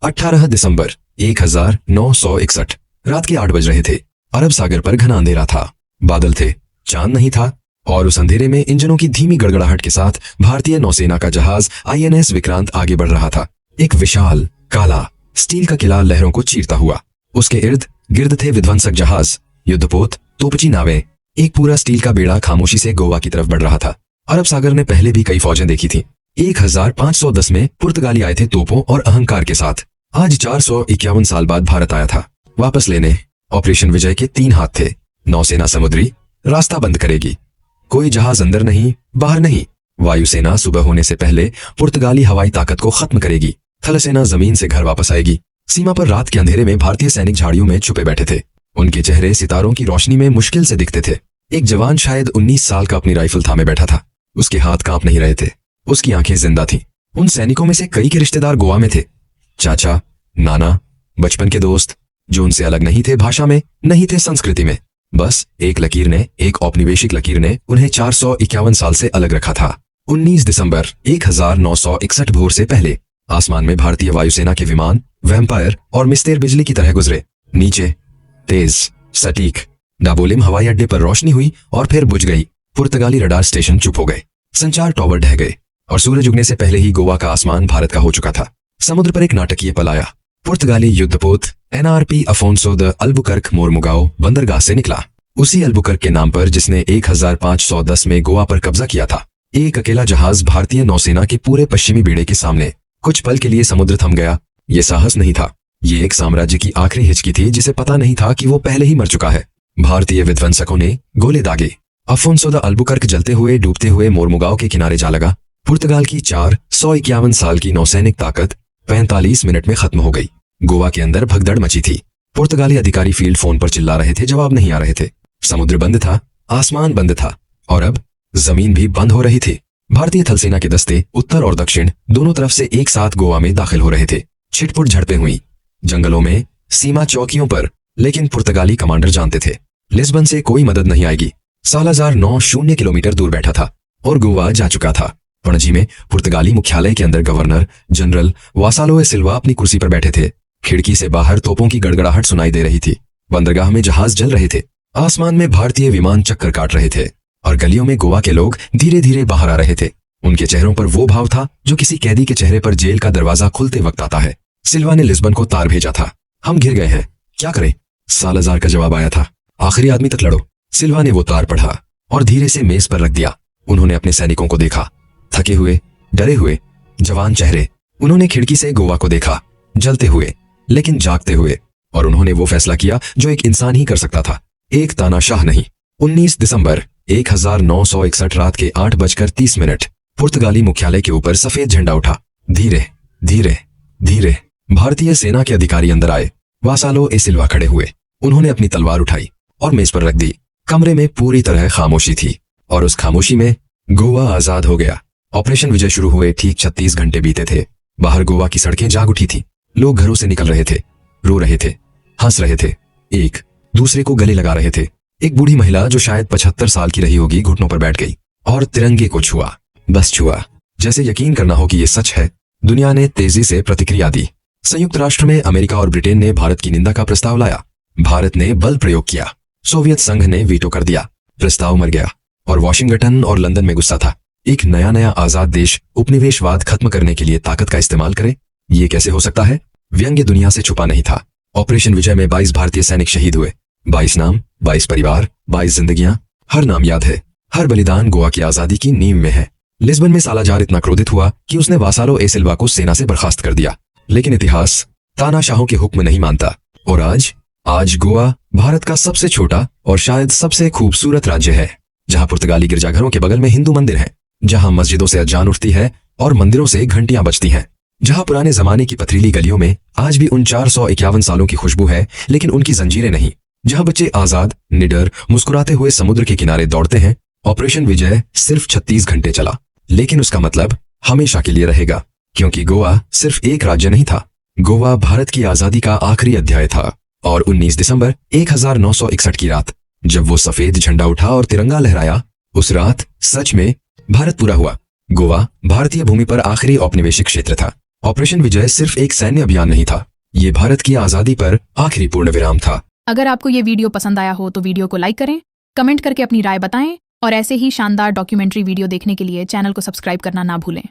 18 दिसंबर 1961 रात के 8 बज रहे थे। अरब सागर पर घना अंधेरा था, बादल थे, चांद नहीं था और उस अंधेरे में इंजनों की धीमी गड़गड़ाहट के साथ भारतीय नौसेना का जहाज INS विक्रांत आगे बढ़ रहा था। एक विशाल काला स्टील का किला लहरों को चीरता हुआ, उसके इर्द गिर्द थे विध्वंसक जहाज, युद्धपोत, तोपची नावें। एक पूरा स्टील का बेड़ा खामोशी से गोवा की तरफ बढ़ रहा था। अरब सागर ने पहले भी कई फौजें देखी थी। 1510 में पुर्तगाली आए थे तोपों और अहंकार के साथ। आज 451 साल बाद भारत आया था वापस लेने। ऑपरेशन विजय के 3 हाथ थे। नौसेना समुद्री रास्ता बंद करेगी, कोई जहाज अंदर नहीं, बाहर नहीं। वायुसेना सुबह होने से पहले पुर्तगाली हवाई ताकत को खत्म करेगी। थलसेना जमीन से घर वापस आएगी। सीमा पर रात के अंधेरे में भारतीय सैनिक झाड़ियों में छुपे बैठे थे। उनके चेहरे सितारों की रोशनी में मुश्किल से दिखते थे। एक जवान शायद 19 साल का अपनी राइफल थामे बैठा था। उसके हाथ कांप नहीं रहे थे, उसकी आंखें जिंदा थीं। उन सैनिकों में से कई के रिश्तेदार गोवा में थे, चाचा, नाना, बचपन के दोस्त, जो उनसे अलग नहीं थे भाषा में, नहीं थे संस्कृति में। बस एक औपनिवेशिक लकीर ने उन्हें 451 साल से अलग रखा था। 19 दिसंबर 1961 भोर से पहले आसमान में भारतीय वायुसेना के विमान वैम्पायर और मिस्टर बिजली की तरह गुजरे। नीचे तेज सटीक डाबोलिम हवाई अड्डे पर रोशनी हुई और फिर बुझ गई। पुर्तगाली रडार स्टेशन चुप हो गए, संचार टॉवर ढह गए और सूरज उगने से पहले ही गोवा का आसमान भारत का हो चुका था। समुद्र पर एक नाटकीय पल आया। पुर्तगाली युद्धपोत NRP Afonso de Albuquerque Mormugao बंदरगाह से निकला, उसी अल्बुकर्क के नाम पर जिसने 1510 में गोवा पर कब्जा किया था। एक अकेला जहाज भारतीय नौसेना के पूरे पश्चिमी बेड़े के सामने। कुछ पल के लिए समुद्र थम गया। ये साहस नहीं था, ये एक साम्राज्य की आखिरी हिचकी थी जिसे पता नहीं था कि वो पहले ही मर चुका है। भारतीय विध्वंसकों ने गोले दागे। अफोंसो द अल्बुकर्क जलते हुए डूबते हुए मोरमुगाओ के किनारे जा लगा। पुर्तगाल की 451 साल की नौसैनिक ताकत 45 मिनट में खत्म हो गई। गोवा के अंदर भगदड़ मची थी। पुर्तगाली अधिकारी फील्ड फोन पर चिल्ला रहे थे, जवाब नहीं आ रहे थे। समुद्र बंद था, आसमान बंद था और अब जमीन भी बंद हो रही थी। भारतीय थलसेना के दस्ते उत्तर और दक्षिण दोनों तरफ से एक साथ गोवा में दाखिल हो रहे थे। छिटपुट झड़पें हुई जंगलों में, सीमा चौकियों पर, लेकिन पुर्तगाली कमांडर जानते थे लिस्बन से कोई मदद नहीं आएगी। सालाजार 90 किलोमीटर दूर बैठा था और गोवा जा चुका था। पणजी में पुर्तगाली मुख्यालय के अंदर गवर्नर जनरल वासालो ए सिल्वा अपनी कुर्सी पर बैठे थे। खिड़की से बाहर तोपों की गड़गड़ाहट सुनाई दे रही थी। बंदरगाह में जहाज जल रहे थे। आसमान में भारतीय विमान चक्कर काट रहे थे और गलियों में गोवा के लोग धीरे धीरे बाहर आ रहे थे। उनके चेहरों पर वो भाव था जो किसी कैदी के चेहरे पर जेल का दरवाजा खुलते वक्त आता है। सिल्वा ने लिस्बन को तार भेजा था। हम घिर गए हैं, क्या करें? सालाजार का जवाब आया था, आखिरी आदमी तक लड़ो। सिल्वा ने वो तार पढ़ा और धीरे से मेज पर रख दिया। उन्होंने अपने सैनिकों को देखा, थके हुए, डरे हुए, जवान चेहरे। उन्होंने खिड़की से गोवा को देखा, जलते हुए लेकिन जागते हुए, और उन्होंने वो फैसला किया जो एक इंसान ही कर सकता था, एक तानाशाह नहीं। 19 दिसंबर 1961 रात के 8:30 पुर्तगाली मुख्यालय के ऊपर सफेद झंडा उठा। धीरे धीरे धीरे भारतीय सेना के अधिकारी अंदर आए। वासालो ए सिल्वा खड़े हुए। उन्होंने अपनी तलवार उठाई और मेज पर रख दी। कमरे में पूरी तरह खामोशी थी और उस खामोशी में गोवा आजाद हो गया। ऑपरेशन विजय शुरू हुए ठीक 36 घंटे बीते थे। बाहर गोवा की सड़कें जाग उठी थी। लोग घरों से निकल रहे थे, रो रहे थे, हंस रहे थे, एक दूसरे को गले लगा रहे थे। एक बूढ़ी महिला जो शायद 75 साल की रही होगी घुटनों पर बैठ गई और तिरंगे को छुआ, बस छुआ, जैसे यकीन करना हो कि ये सच है। दुनिया ने तेजी से प्रतिक्रिया दी। संयुक्त राष्ट्र में अमेरिका और ब्रिटेन ने भारत की निंदा का प्रस्ताव लाया। भारत ने बल प्रयोग किया। सोवियत संघ ने वीटो कर दिया। प्रस्ताव मर गया और वॉशिंगटन और लंदन में गुस्सा था। एक नया आजाद देश उपनिवेशवाद खत्म करने के लिए ताकत का इस्तेमाल करे, ये कैसे हो सकता है? व्यंग्य दुनिया से छुपा नहीं था। ऑपरेशन विजय में 22 भारतीय सैनिक शहीद हुए। 22 नाम, 22 परिवार, 22 जिंदगियां। हर नाम याद है, हर बलिदान गोवा की आजादी की नींव में है। लिस्बन में सालाजार इतना क्रोधित हुआ कि उसने वासालो ए सिल्वा को सेना से बर्खास्त कर दिया। लेकिन इतिहास तानाशाहों के हुक्म नहीं मानता और आज गोवा भारत का सबसे छोटा और शायद सबसे खूबसूरत राज्य है, जहां पुर्तगाली गिरजाघरों के बगल में हिंदू मंदिर है, जहां मस्जिदों से अजान उठती है और मंदिरों से घंटियां बजती हैं, जहां पुराने जमाने की पथरीली गलियों में आज भी उन 451 सालों की खुशबू है लेकिन उनकी जंजीरें नहीं, जहां बच्चे आजाद, निडर, मुस्कुराते हुए समुद्र के किनारे दौड़ते हैं। ऑपरेशन विजय सिर्फ 36 घंटे चला, लेकिन उसका मतलब हमेशा के लिए रहेगा, क्योंकि गोवा सिर्फ एक राज्य नहीं था। गोवा भारत की आजादी का आखिरी अध्याय था। और 19 दिसंबर 1961 की रात जब वो सफेद झंडा उठा और तिरंगा लहराया, उस रात सच में भारत पूरा हुआ। गोवा भारतीय भूमि पर आखिरी औपनिवेशिक क्षेत्र था, ऑपरेशन विजय सिर्फ एक सैन्य अभियान नहीं था, ये भारत की आजादी पर आखिरी पूर्ण विराम था। अगर आपको ये वीडियो पसंद आया हो तो वीडियो को लाइक करें, कमेंट करके अपनी राय बताएं और ऐसे ही शानदार डॉक्यूमेंट्री वीडियो देखने के लिए चैनल को सब्सक्राइब करना ना भूलें।